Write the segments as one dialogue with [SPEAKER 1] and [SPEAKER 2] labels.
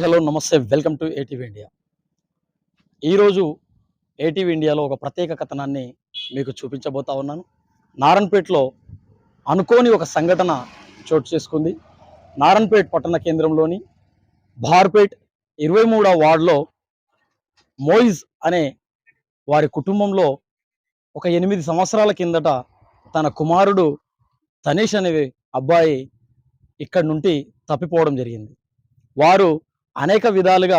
[SPEAKER 1] Hi hello నమస్తే welcome to ATV India. ఈరోజు ATV ఇండియాలో ఒక ప్రత్యేక కథనాన్ని మీకు చూపించబోతా ఉన్నాను. నారాయణపేటలో అనుకోని ఒక సంఘటన చోటు చేసుకుంది. నారాయణపేట పట్టణ కేంద్రంలోని భార్పేట్ 23వ వార్డులో మోయిజ్ అనే వారి కుటుంబంలో ఒక 8 సంవత్సరాల కిందట తన కుమారుడు తనీష్ అనే అబ్బాయి ఇక్కడి నుండి తప్పిపోవడం జరిగింది. వారు అనేక విధాలుగా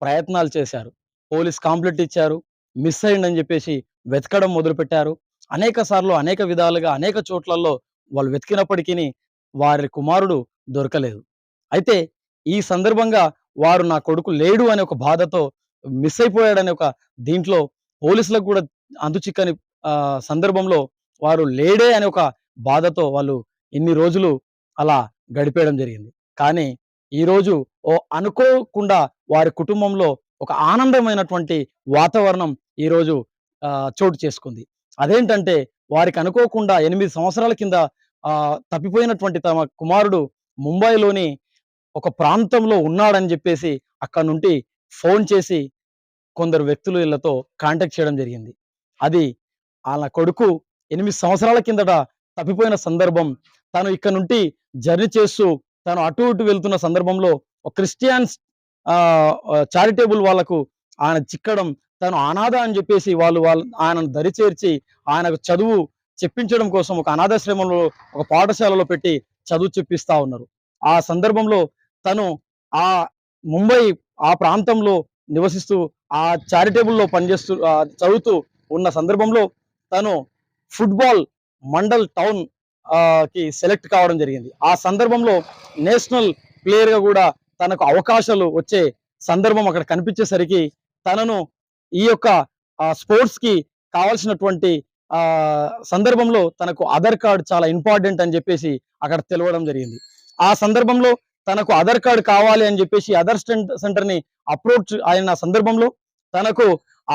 [SPEAKER 1] ప్రయత్నాలు చేశారు. పోలీస్ కంప్లెయింట్ ఇచ్చారు. మిస్ అయిందని చెప్పేసి వెతకడం మొదలుపెట్టారు. అనేక సార్లు అనేక విధాలుగా అనేక చోట్లలో వాళ్ళు వెతికినప్పటికీ వారి కుమారుడు దొరకలేదు. అయితే ఈ సందర్భంగా వారు నా కొడుకు లేడు అనే ఒక బాధతో మిస్ అయిపోయాడనే ఒక దీంట్లో పోలీసులకు కూడా అంతుచిక్కని సందర్భంలో వారు లేడే అనే ఒక బాధతో వాళ్ళు ఇన్ని రోజులు అలా గడిపేయడం జరిగింది. కానీ ఈరోజు అనుకోకుండా వారి కుటుంబంలో ఒక ఆనందమైనటువంటి వాతావరణం ఈరోజు చోటు చేసుకుంది. అదేంటంటే వారికి అనుకోకుండా 8 సంవత్సరాల కింద తప్పిపోయినటువంటి తమ కుమారుడు ముంబైలోని ఒక ప్రాంతంలో ఉన్నాడని చెప్పేసి అక్కడి నుండి ఫోన్ చేసి కొందరు వ్యక్తులు వీళ్ళతో కాంటాక్ట్ చేయడం జరిగింది. అది ఆళ్ళ కొడుకు 8 సంవత్సరాల కిందట తప్పిపోయిన సందర్భం. తను ఇక్కడ నుండి జర్నీ చేస్తూ తను అటు ఇటు వెళ్తున్న సందర్భంలో ఒక క్రిస్టియన్స్ చారిటబుల్ వాళ్ళకు ఆయన చిక్కడం, తను అనాథ అని చెప్పేసి వాళ్ళు ఆయనను దరిచేర్చి ఆయనకు చదువు చెప్పించడం కోసం ఒక అనాథాశ్రమంలో ఒక పాఠశాలలో పెట్టి చదువు చెప్పిస్తా ఉన్నారు. ఆ సందర్భంలో తను ఆ ముంబై ఆ ప్రాంతంలో నివసిస్తూ ఆ చారిటబుల్లో పనిచేస్తూ చదువుతూ ఉన్న సందర్భంలో తను ఫుట్బాల్ మండల్ టౌన్ కి సెలెక్ట్ కావడం జరిగింది. ఆ సందర్భంలో నేషనల్ ప్లేయర్ గా కూడా తనకు అవకాశాలు వచ్చే సందర్భం అక్కడ కనిపించేసరికి తనను ఈ యొక్క స్పోర్ట్స్ కి కావాల్సినటువంటి సందర్భంలో తనకు ఆధార్ కార్డ్ చాలా ఇంపార్టెంట్ అని చెప్పేసి అక్కడ తెలవడం జరిగింది. ఆ సందర్భంలో తనకు ఆధార్ కార్డ్ కావాలి అని చెప్పేసి ఆధార్ సెంటర్ ని అప్రోచ్ అయిన సందర్భంలో తనకు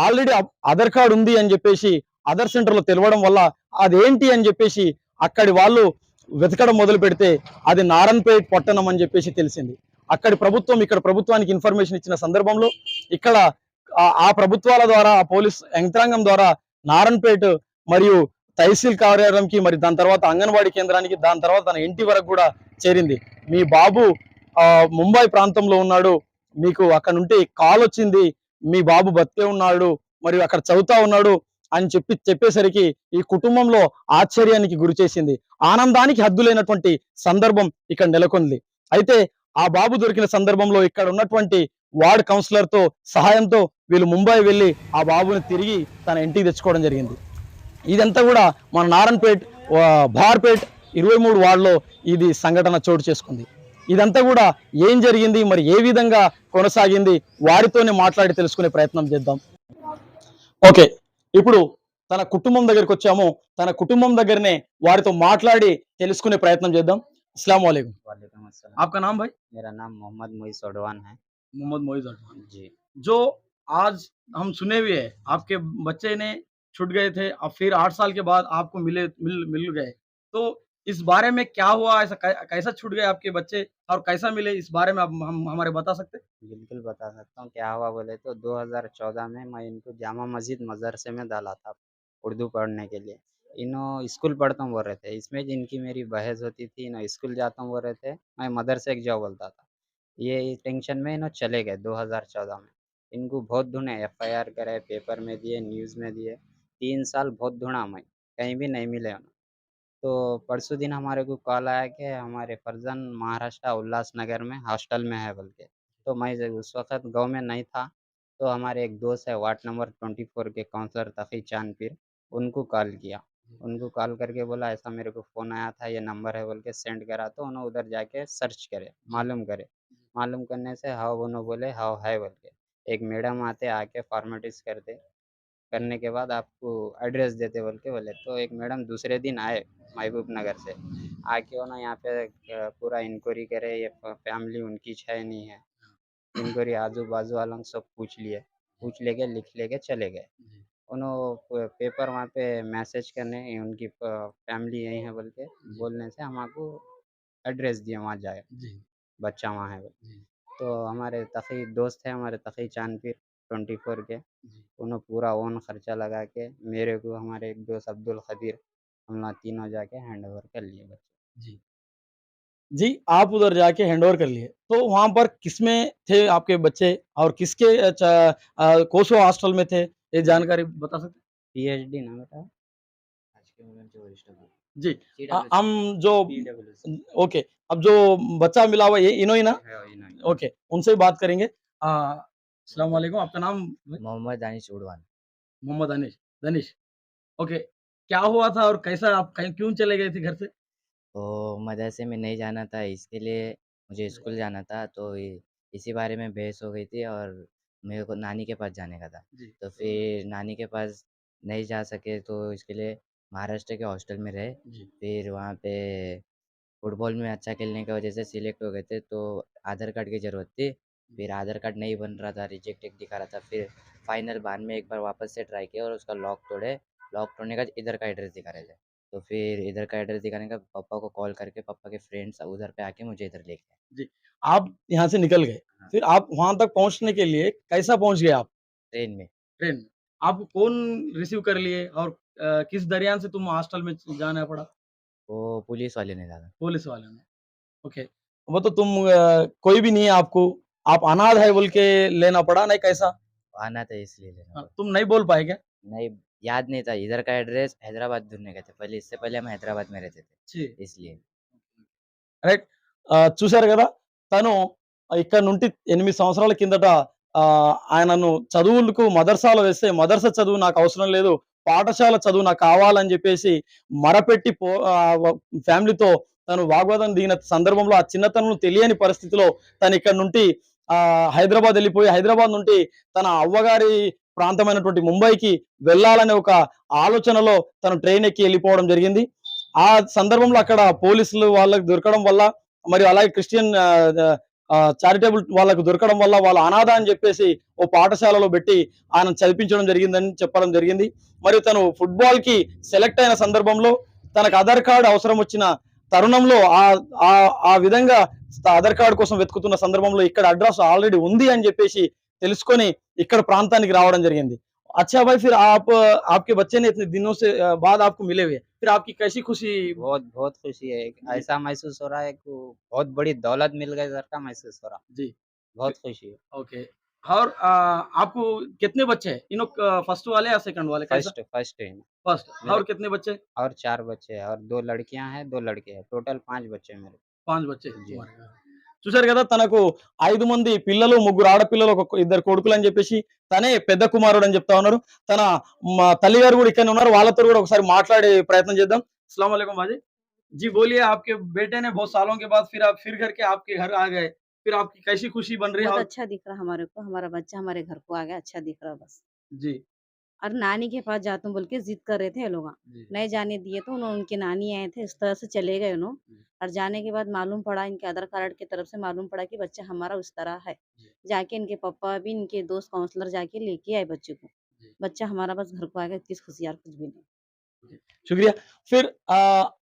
[SPEAKER 1] ఆల్రెడీ ఆధార్ కార్డ్ ఉంది అని చెప్పేసి ఆధార్ సెంటర్ లో తెలవడం వల్ల అదేంటి అని చెప్పేసి అక్కడి వాళ్ళు వెతకడం మొదలు పెడితే అది నారాయణపేట్ పట్టణం అని చెప్పేసి తెలిసింది. అక్కడి ప్రభుత్వం ఇక్కడ ప్రభుత్వానికి ఇన్ఫర్మేషన్ ఇచ్చిన సందర్భంలో ఇక్కడ ఆ ప్రభుత్వాల ద్వారా ఆ పోలీస్ యంత్రాంగం ద్వారా నారాయణపేట్ మరియు తహసీల్ కార్యాలయంకి మరి దాని తర్వాత అంగన్వాడీ కేంద్రానికి దాని తర్వాత తన ఇంటి వరకు కూడా చేరింది. మీ బాబు ముంబై ప్రాంతంలో ఉన్నాడు, మీకు అక్కడ నుండి కాల్ వచ్చింది, మీ బాబు బతికే ఉన్నాడు మరియు అక్కడ చదువుతా ఉన్నాడు అని చెప్పేసరికి ఈ కుటుంబంలో ఆశ్చర్యానికి గురి చేసింది. ఆనందానికి హద్దులేనటువంటి సందర్భం ఇక్కడ నెలకొంది. అయితే ఆ బాబు దొరికిన సందర్భంలో ఇక్కడ ఉన్నటువంటి వార్డ్ కౌన్సిలర్ తో సహాయంతో వీళ్ళు ముంబై వెళ్ళి ఆ బాబుని తిరిగి తన ఇంటికి తెచ్చుకోవడం జరిగింది. ఇదంతా కూడా మన నారాయణపేట్ భార్పేట్ 23 వార్డులో ఇది సంఘటన చోటు చేసుకుంది. ఇదంతా కూడా ఏం జరిగింది, మరి ఏ విధంగా కొనసాగింది, వారితోనే మాట్లాడి తెలుసుకునే ప్రయత్నం చేద్దాం. ఓకే, ఇప్పుడు తన కుటుంబం దగ్గరికి వచ్చాము. తన కుటుంబం దగ్గరనే వారితో మాట్లాడి తెలుసుకునే ప్రయత్నం చేద్దాం. अस्सलाम वालेकुम।
[SPEAKER 2] वालेकुम अस्सलाम।
[SPEAKER 1] आपका नाम भाई?
[SPEAKER 2] मेरा नाम मोहम्मद मोइस ओडवान है।
[SPEAKER 1] मोहम्मद मोइज अडवाणी।
[SPEAKER 2] जी।
[SPEAKER 1] जो आज हम सुने हुए हैं आपके बच्चे ने छूट गए थे, अब फिर 8 साल के बाद आपको मिल गए, तो इस बारे में क्या हुआ? ऐसा कैसा छूट गए आपके बच्चे और कैसा मिले, इस बारे में आप हम हमारे बता सकते?
[SPEAKER 2] बिल्कुल बता सकता हूँ क्या हुआ बोले तो 2014 में मैं इनको जामा मस्जिद मदरसे में डाला था उर्दू पढ़ने के लिए। इन्हों स्कूल पढ़ता हूँ बोल रहे थे, इसमें जिनकी मेरी बहस होती थी, इन्हों स्कूल जाता हूँ बोल रहे थे, मैं मदरसे एक जाओ बोलता था। ये टेंशन में इन्हों चले गए 2014 में। इनको बहुत ढूंढे, FIR करे, पेपर में दिए, न्यूज़ में दिए, 3 साल बहुत ढूंढा मैं, कहीं भी नहीं मिले उन्हें। तो परसों दिन हमारे को कॉल आया कि हमारे फर्जन महाराष्ट्र उल्लासनगर में हॉस्टल में है बोल के। तो मैं उस वक़्त गाँव में नहीं था, तो हमारे एक दोस्त है वार्ड नंबर 24 के काउंसलर तक़ी चांद पीर, उनको कॉल किया। उनको कॉल करके बोला ऐसा मेरे को फ़ोन आया था, ये नंबर है बोल के सेंड करा, तो उन्होंने उधर जाके सर्च करे, मालूम करे। मालूम करने से हाँ उन्होंने बोले हाँ है बोल के। एक मैडम आते आके फॉर्मेलिटीज़ करते, करने के बाद आपको एड्रेस देते बोल के बोले। तो एक मैडम दूसरे दिन आए महबूब नगर से, आके उन्होंने यहाँ पे पूरा इंक्वायरी करे, ये फैमिली उनकी है नहीं है। इंक्वायरी आजू बाजू वालों सब पूछ लिए, पूछ लेके लिख लेके चले गए। उन्होंने पेपर वहाँ पे मैसेज करने उनकी फैमिली यहीं है बोल के बोलने से हमको एड्रेस दिए, वहाँ जाए, बच्चा वहाँ है। तो हमारे तकी दोस्त है, हमारे तकी चांदपीर 24 के, उन्होंने पूरा ओन खर्चा लगा के मेरे को, हमारे एक दोस्त अब्दुल खदीर, हम लोग तीनों जाके हैंड ओवर कर लिए बच्चे।
[SPEAKER 1] जी। जी, आप उधर जाके हैंडओवर कर लिए। तो वहाँ पर किसमें थे आपके बच्चे और किसके कोसो हॉस्टल में थे? ये जानकारी बता सकते हैं?
[SPEAKER 2] पीएचडी ना बेटा,
[SPEAKER 1] जी।
[SPEAKER 2] सीडब्ल्यूसी,
[SPEAKER 1] हम जो
[SPEAKER 2] पीडब्ल्यूसी
[SPEAKER 1] ओके, अब जो बच्चा मिला हुआ ये इनो ही ना?
[SPEAKER 2] है वही नहीं।
[SPEAKER 1] ओके, उनसे ही बात करेंगे। अस्सलाम वालेकुम, आपका नाम?
[SPEAKER 3] मोहम्मद दानिश उड़वान।
[SPEAKER 1] मोहम्मद अनीश, दनिश। ओके, क्या हुआ था और कैसा आप कहीं क्यों चले गए थे घर से?
[SPEAKER 3] तो मदरसे में नहीं जाना था, इसके लिए मुझे स्कूल जाना था, तो इसी बारे में बहस हो गई थी और मेरे को नानी के पास जाने का था।
[SPEAKER 1] जी,
[SPEAKER 3] तो फिर नानी के पास नहीं जा सके, तो इसके लिए महाराष्ट्र के हॉस्टल में रहे।
[SPEAKER 1] जी,
[SPEAKER 3] फिर वहाँ पे फुटबॉल में अच्छा खेलने की वजह से सिलेक्ट हो गए थे, तो आधार कार्ड की ज़रूरत थी। फिर आधार कार्ड नहीं बन रहा था, रिजेक्टेड दिखा रहा था। फिर फाइनल बाद में एक बार वापस से ट्राई किया और उसका लॉक तोड़े। लॉक तोड़ने का इधर का एड्रेस दिखा रहे थे। तो फिर इधर का एड्रेस दिखाने का पापा को कॉल करके पापा के फ्रेंड्स उधर पे आके मुझे इधर लेके आए।
[SPEAKER 1] जी। आप यहाँ से निकल गए,
[SPEAKER 3] हाँ,
[SPEAKER 1] फिर आप वहाँ तक पहुँचने के लिए कैसा पहुँच गए आप?
[SPEAKER 3] ट्रेन में।
[SPEAKER 1] ट्रेन में। आपको कौन रिसीव कर लिए और किस दरमियान से तुम हॉस्टल में जाना पड़ा?
[SPEAKER 3] वो पुलिस वाले ने डाला।
[SPEAKER 1] पुलिस वाले ने। ओके। वो तो तुम कोई भी नहीं है आपको, आप अनाथ है बोल के लेना पड़ा, नहीं कैसा?
[SPEAKER 3] आना था इसलिए लेना
[SPEAKER 1] हाँ,
[SPEAKER 3] पड़ा।
[SPEAKER 1] तुम नहीं बोल पाए क्या?
[SPEAKER 3] नहीं, याद नहीं था। इधर का एड्रेस हैदराबाद ढूँढने गए थे पहले, इससे पहले हम हैदराबाद में रहते
[SPEAKER 1] ఛీ!
[SPEAKER 3] थे, इसलिए।
[SPEAKER 1] రైట్. చూసారు గదా! తను ఇక్కడ నుండి 8 సంవత్సరాల కిందట ఆయనను చదువులకు మదర్సాలో వేస్తే, మదర్సా చదువు నాకవసరం లేదు. పాఠశాల చదువు నాకు కావాలని జెప్పేసి మరపెట్టి ఫ్యామిలీతో తను వాగ్వాదం దిగిన సందర్భంలో ఆ చిన్నతనంలో తెలియని పరిస్థితిలో తనిక్కడి నుండి హైదరాబాద్ ఎళ్ళిపోయి, హైదరాబాద్ నుండి తన అవ్వగారి ప్రాంతమైనటువంటి ముంబైకి వెళ్ళాలనే ఒక ఆలోచనలో తను ట్రైన్ ఎక్కి ఎళ్ళిపోవడం జరిగింది. ఆ సందర్భంలో అక్కడ పోలీసులు వాళ్ళకి దొరకడం వల్ల, మరియు అలాగే క్రిస్టియన్ చారిటబుల్ వాళ్ళకు దొరకడం వల్ల వాళ్ళ అనాథ అని చెప్పేసి ఓ పాఠశాలలో పెట్టి ఆయన చదివించడం జరిగిందని చెప్పడం జరిగింది. మరియు తను ఫుట్బాల్ కి సెలెక్ట్ అయిన సందర్భంలో తనకు ఆధార్ కార్డు అవసరం వచ్చిన తరుణంలో ఆ విధంగా ఆధార్ కార్డు కోసం వెతుకుతున్న సందర్భంలో ఇక్కడ అడ్రస్ ఆల్రెడీ ఉంది అని చెప్పేసి తెలుసుకొని ఇక్కడ ప్రాంతానికి రావడం జరిగింది. अच्छा भाई, फिर आप आपके बच्चे ने इतने दिनों से बाद आपको मिले हुए, फिर आपकी कैसी खुशी?
[SPEAKER 2] बहुत बहुत खुशी है, ऐसा महसूस हो रहा है कि बहुत बड़ी दौलत मिल गई इधर का महसूस हो रहा,
[SPEAKER 1] जी,
[SPEAKER 2] बहुत खुशी है।
[SPEAKER 1] ओके। और आपको कितने बच्चे हैं? इन लोग फर्स्ट वाले या सेकंड वाले, कैसा?
[SPEAKER 2] फर्स्ट फर्स्ट है
[SPEAKER 1] फर्स्ट।
[SPEAKER 2] मेरे,
[SPEAKER 1] और कितने बच्चे?
[SPEAKER 2] और 4 बच्चे हैं और 2 लड़कियां हैं, 2 लड़के हैं, टोटल 5 बच्चे हैं मेरे।
[SPEAKER 1] 5 బచ్చే
[SPEAKER 2] जी
[SPEAKER 1] तुम्हारे. చూసారు కదా, తనకు 5 మంది పిల్లలు, 3 ఆడపిల్లలు, ఒక 2 కొడుకులు అని చెప్పేసి తనే పెద్ద కుమారుడు అని చెప్తా ఉన్నారు. తన తల్లిగారు కూడా ఇక్కడనే ఉన్నారు. వాళ్ళతో కూడా ఒకసారి మాట్లాడే ప్రయత్నం చేద్దాం. अस्सलाम वालेकुम बाजी. जी बोलिए, आपके बेटे ने बहुत सालों के बाद फिर आप फिर घर के आपके घर आ गए, फिर आपकी कैसी खुशी बन रही है?
[SPEAKER 4] बहुत
[SPEAKER 1] और
[SPEAKER 4] अच्छा दिख रहा हमारे को, हमारा बच्चा हमारे घर को आ गया, अच्छा दिख रहा बस।
[SPEAKER 1] जी,
[SPEAKER 4] और नानी के पास जाता हूँ बोल के ज़िद कर रहे थे ये लोग,
[SPEAKER 1] जी,
[SPEAKER 4] नहीं जाने दिए तो उनके नानी आए थे, इस तरह से चले गए उन्हों।
[SPEAKER 1] जी,
[SPEAKER 4] और जाने के बाद मालूम पड़ा, इनके आधार कार्ड की तरफ से मालूम पड़ा कि बच्चा हमारा उस तरह है।
[SPEAKER 1] जी,
[SPEAKER 4] जाके इनके पापा भी, इनके दोस्त काउंसलर जाके लेके आए बच्चे को।
[SPEAKER 1] जी।
[SPEAKER 4] बच्चा हमारा बस घर को आ गया, इतनी खुशी और कुछ भी नहीं।
[SPEAKER 1] शुक्रिया. फिर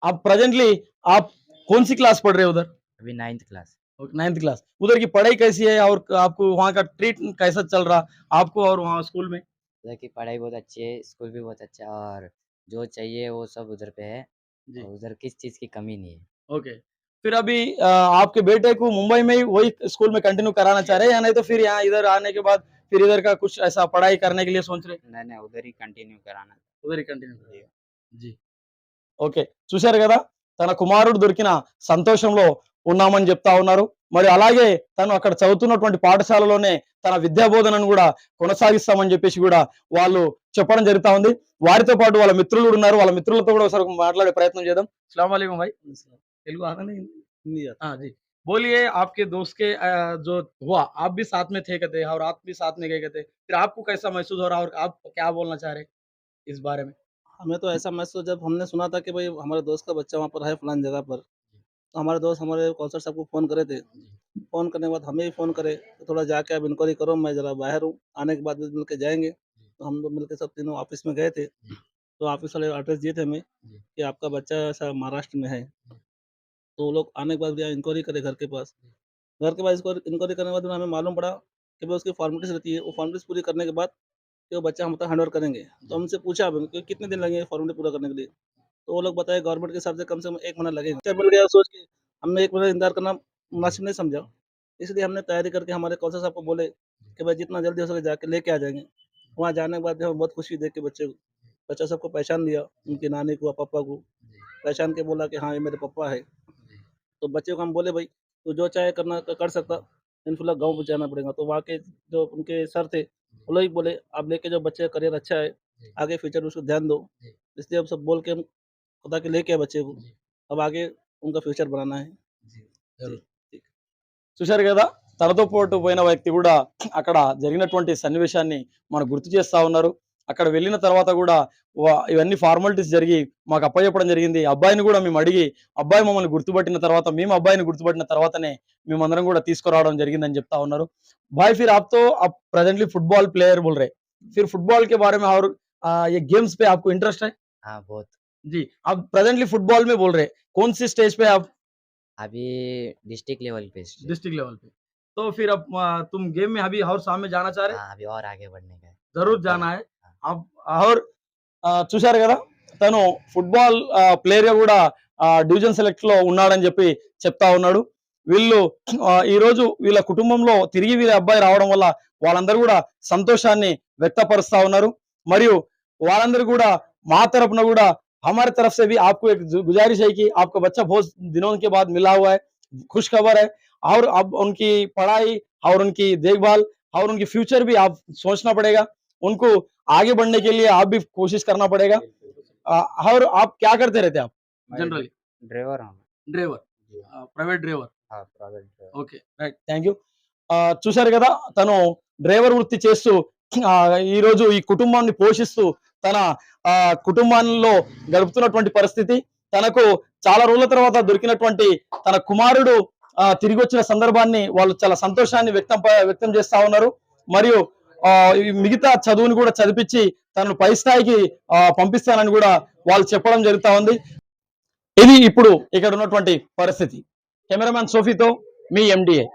[SPEAKER 1] अब प्रेजेंटली आप कौन सी क्लास पढ़ रहे हो उधर?
[SPEAKER 3] अभी 9th क्लास।
[SPEAKER 1] 9th class. उधर की पढ़ाई कैसी है और आपको वहाँ का ट्रीट कैसा चल रहा आपको और वहाँ स्कूल में?
[SPEAKER 3] उधर की पढ़ाई बहुत अच्छी है, स्कूल भी बहुत अच्छा है और जो चाहिए वो सब उधर पे है
[SPEAKER 1] जी,
[SPEAKER 3] और उधर किस चीज़ की कमी नहीं है।
[SPEAKER 1] ओके. फिर अभी आपके बेटे को मुंबई में ही वही स्कूल में कंटिन्यू कराना चाह रहे हैं, या नहीं तो फिर यहाँ इधर आने के बाद फिर इधर का कुछ ऐसा पढ़ाई करने के लिए सोच रहे?
[SPEAKER 2] नहीं उधर ही कंटिन्यू कराना था।
[SPEAKER 1] उधर ही कंटिन्यू.
[SPEAKER 2] जी
[SPEAKER 1] जी, ఓకే. చూశారు గదా! తన కుమారుడు దొరికిన సంతోషంలో ఉన్నామని చెప్తా ఉన్నారు. మరి అలాగే తను అక్కడ చదువుతున్నటువంటి పాఠశాలలోనే తన విద్యా బోధనను గూడా కొనసాగిస్తామని జెప్పేసి గూడా వాళ్ళు చెప్పడం జరుగుతా ఉంది. వారితో పాటు వాళ్ళ మిత్రులు గూడా ఉన్నారు. వాళ్ళ మిత్రులతో గూడా ఒకసారి మాట్లాడే ప్రయత్నం చేద్దాం. अस्सलाम वालेकुम भाई. तेलुगु आता नहीं? हिंदी आता. हाँ जी. बोलिए, आपके दोस्त के जो हुआ, आप भी साथ में थे कहते और आप भी साथ में गए कहते, फिर आपको कैसा महसूस हो रहा और आप क्या बोलना चाह रहे इस बारे में?
[SPEAKER 5] हमें तो ऐसा महसूस, जब हमने सुना था कि भाई हमारे दोस्त का बच्चा वहाँ पर है फलानी जगह पर, तो हमारे दोस्त हमारे काउंसलर साहब को फ़ोन करे थे। फ़ोन करने के बाद हमें भी फ़ोन करे, तो थोड़ा जाके आप इंक्वायरी करो, मैं ज़रा बाहर हूँ, आने के बाद मिल के जाएँगे। तो हम लोग मिल के सब तीनों ऑफ़िस में गए थे, तो ऑफ़िस वाले एड्रेस दिए थे हमें कि आपका बच्चा ऐसा महाराष्ट्र में है। तो वो लोग आने के बाद यहाँ इंक्वायरी करे घर के पास, घर के बाद इसको इंक्वायरी करने के बाद हमें मालूम पड़ा कि भाई उसकी फॉर्मेलिटीज़ रहती है, वो फॉर्मेलिटीज़ पूरी करने के बाद कि वो बच्चा हम तक हैंड ओवर करेंगे। तो हमसे पूछा अभी कि कितने दिन लगेंगे फॉर्मेलिटी पूरा करने के लिए? तो वो लोग बताए गवर्नमेंट के हिसाब से कम 1 महीना लगेगा। अच्छा मिल गया सोच के हमने 1 महीना इंतज़ार करना मुनासिब नहीं समझा। इसलिए हमने तैयारी करके हमारे काउंसलर साहब को बोले कि भाई जितना जल्दी हो सके जाके लेके आ जाएँगे। वहाँ जाने के बाद जो हमें बहुत खुशी देख के बच्चे को, बच्चा सबको पहचान लिया, उनकी नानी को, पापा को पहचान के बोला कि हाँ, ये मेरे पापा है। तो बच्चे को हम बोले भाई तू जो चाहे करना कर सकता, लेकिन फिलहाल गाँव में जाना पड़ेगा। तो वहाँ के जो उनके सर थे, वो लोग ही बोले आप लेके जाओ, बच्चे का करियर अच्छा है, आगे फ्यूचर में उसको ध्यान दो। इसलिए हम सब बोल के हम खुदा के लेके आए बच्चे को। अब आगे उनका फ्यूचर बनाना है। जी, ठीक।
[SPEAKER 1] చూశారు కదా, తనతో పాటు పోయిన వ్యక్తి కూడా అక్కడ జరిగినటువంటి సన్నివేశాన్ని మనకు గుర్తు చేస్తా ఉన్నారు. అక్కడ వెళ్ళిన తర్వాత కూడా ఇవన్నీ ఫార్మాలిటీస్ జరిగి మాకు అప్పచెప్పడం జరిగింది. అబ్బాయిని కూడా మేము అడిగి అబ్బాయి మమ్మల్ని గుర్తుపట్టిన తర్వాత మేము అబ్బాయిని గుర్తుపట్టిన తర్వాతనే మేమందరం కూడా తీసుకురావడం జరిగిందని చెప్తా ఉన్నారు. भाई फिर आप तो आप प्रेजेंटली फुटबॉल प्लेयर बोल रहे, फिर फुटबॉल के बारे में और ये गेम्स पे आपको इंटरेस्ट है?
[SPEAKER 3] हाँ बहुत।
[SPEAKER 1] जी, आप प्रेजेंटली फुटबॉल में बोल रहे, कौन सी स्टेज पे आप?
[SPEAKER 3] अभी डिस्ट्रिक्ट लेवल पे
[SPEAKER 1] डिस्ट्रिक्ट लेवल पे। तो फिर अब तुम गेम में अभी और सामने जाना चाह रहे?
[SPEAKER 3] हाँ अभी और आगे बढ़ने का है।
[SPEAKER 1] जरूर जाना है. अब और చూశారు కదా, తను ఫుట్బాల్ ప్లేయర్ గా కూడా డివిజన్ సెలెక్ట్ లో ఉన్నాడని చెప్పి చెప్తా ఉన్నాడు. వీళ్ళు ఈ రోజు వీళ్ళ కుటుంబంలో తిరిగి వీళ్ళ అబ్బాయి రావడం వల్ల వాళ్ళందరూ కూడా సంతోషాన్ని వ్యక్తపరుస్తా ఉన్నారు. మరియు వాళ్ళందరూ కూడా మా తరపున కూడా हमारे तरफ से भी आपको एक गुजारिश है कि आपका बच्चा बहुत दिनों के बाद मिला हुआ है, खुश खबर है, और अब उनकी पढ़ाई और उनकी देखभाल और उनकी फ्यूचर भी आप सोचना पड़ेगा, उनको आगे बढ़ने के लिए आप भी कोशिश करना पड़ेगा। और आप क्या करते रहते आप
[SPEAKER 2] मैं
[SPEAKER 1] जनरली?
[SPEAKER 2] ड्राइवर हूँ।
[SPEAKER 1] డ్రైవర్,
[SPEAKER 2] जी
[SPEAKER 1] ప్రైవేట్ డ్రైవర్.
[SPEAKER 2] हाँ private driver.
[SPEAKER 1] Okay, right, thank you. చూశారు కదా, తను డ్రైవర్ వృత్తి చేస్తూ ఈ రోజు ఈ కుటుంబాన్ని పోషిస్తూ తన కుటుంబాల్లో గడుపుతున్నటువంటి పరిస్థితి. తనకు చాలా రోజుల తర్వాత దొరికినటువంటి తన కుమారుడు తిరిగి వచ్చిన సందర్భాన్ని వాళ్ళు చాలా సంతోషాన్ని వ్యక్తం చేస్తా ఉన్నారు. మరియు ఈ మిగతా చదువుని కూడా చదివించి తనను పై స్థాయికి పంపిస్తానని కూడా వాళ్ళు చెప్పడం జరుగుతా ఉంది. ఇది ఇప్పుడు ఇక్కడ ఉన్నటువంటి పరిస్థితి. కెమెరామ్యాన్ సోఫీతో మీ ఎండిఏ.